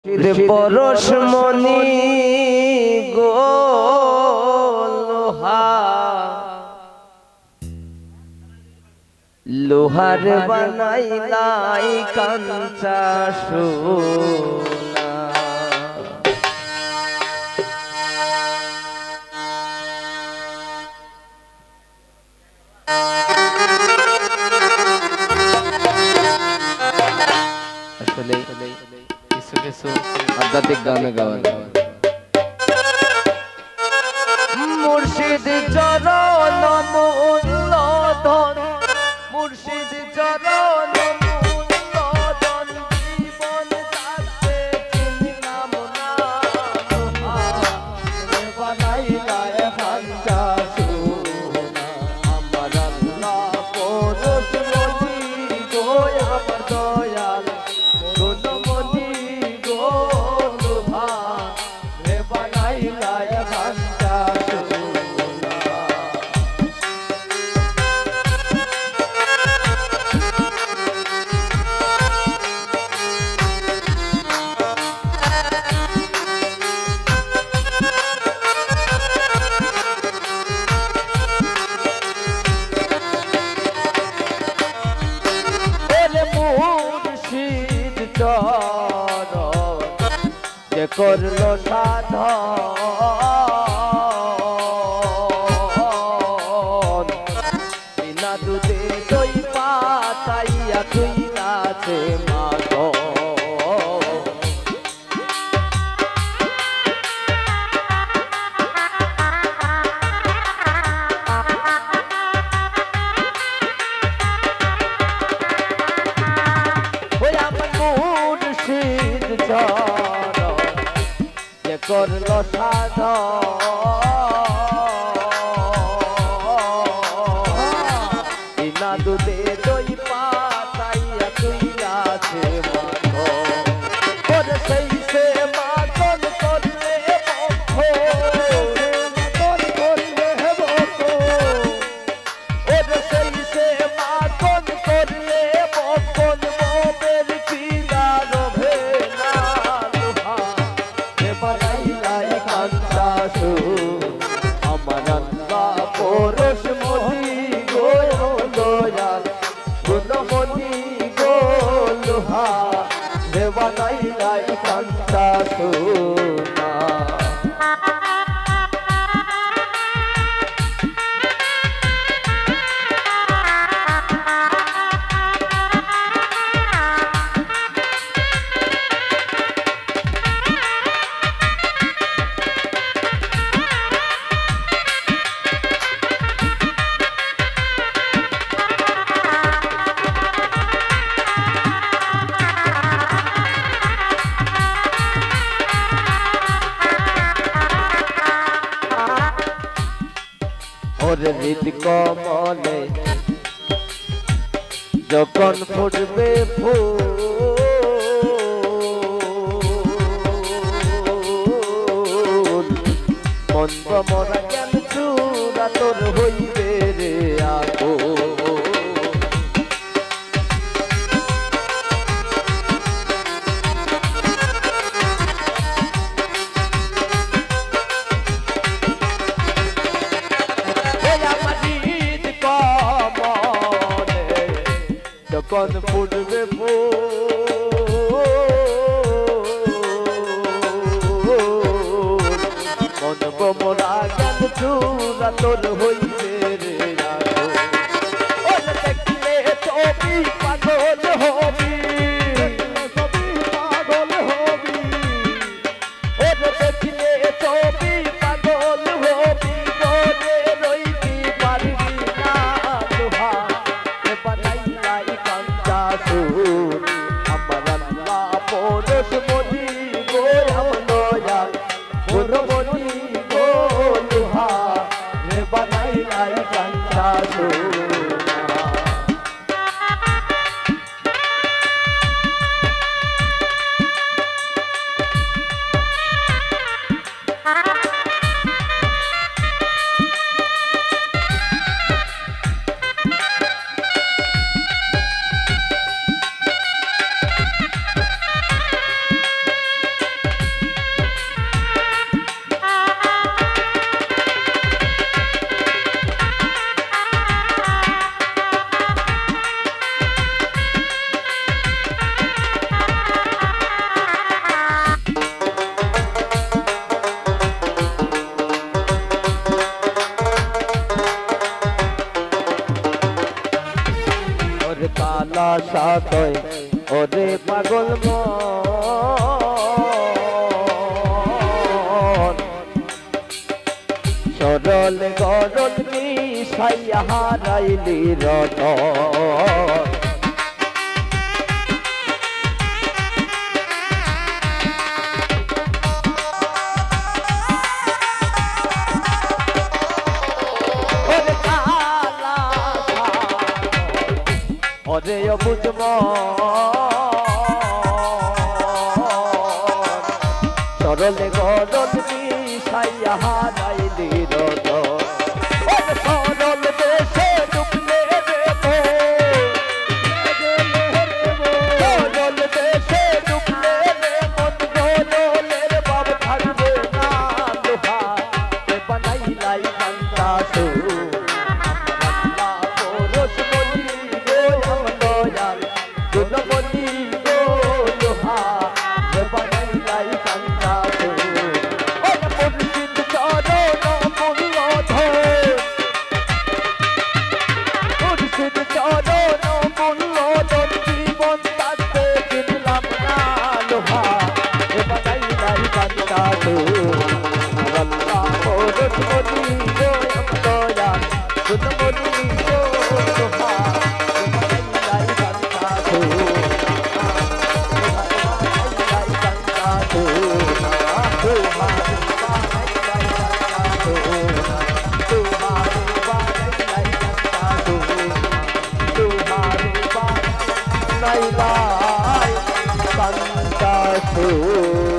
পরশমণি গো লোহার বানাইলাই কাঞ্চা সোনা। আসলে কিছু কিছু আধ্যাত্মিক গান গাওয়া মুর্শিদ চরণ মূল্য ধন, মুর্শিদ চরণ মূল্য ধন, জীবন তাতে চিনলাম না বানাইলায় কাঞ্চা সোনা। আমার আল্লাহ পরশমণি গো আমার দয়াল গুণমণি গো লোহা রে বানাইলায় কাঞ্চা সোনা। মুর্শিদ চরণ যে করলো সাধন, বিনা দুধে দই পাতাইয়া তুইলাছে মাধব। মুর্শিদ চরণ যে করলো সাধন, বিনা দুধে দই পাতাইয়া তুইলাছে মাধব। ওরে সেই সে মাতন করলে বক্ষ, মাতন করলে বক্ষ, ওরে সেই সে মাতন করলে বক্ষণ মোদের পিলার ভেলা লোহা রে বানাইলায় কাঞ্চা সোনা। আমার আল্লাহ পরশমণি গো দয়াল গুণমণি গো লোহা রে বানাইলায় কাঞ্চা সোনা। ওরে হৃদ কমলে যখন ফুটবে ফুল, মন্দ মরা জ্ঞান চূড়া তোর হইবে রে আগুন। যখন ফুটবে ফুল, মন মোরা জ্ঞান চূড়া তোর হইবে রে আগুন। ওরে দেখলে ছবি পাগল হবি, ছবি পাগল হবি, ওরে দেখলে ছবি পাগল হবি, ঘরে রইতে পারবি না লোহা রে বানাইলায় কাঞ্চা সোনা। আমার আল্লাহ পরশমণি গো আমার দয়াল গুণমণি গো লোহা রে বানাইলায় তয় ওরে পাগল মন সরল গরল মিশাইয়া হারাইলি রতন ওরে অবুঝ সরলে গরল মিশাইয়া হারাইলি রতন ওরে সরল দেশে ডুবলে রে সরল দেশে ডুবলে রে মন গরলের বাব থাকবে না লোহা বানাইলাই কান্তাসু Bye bye, Santa Cruz.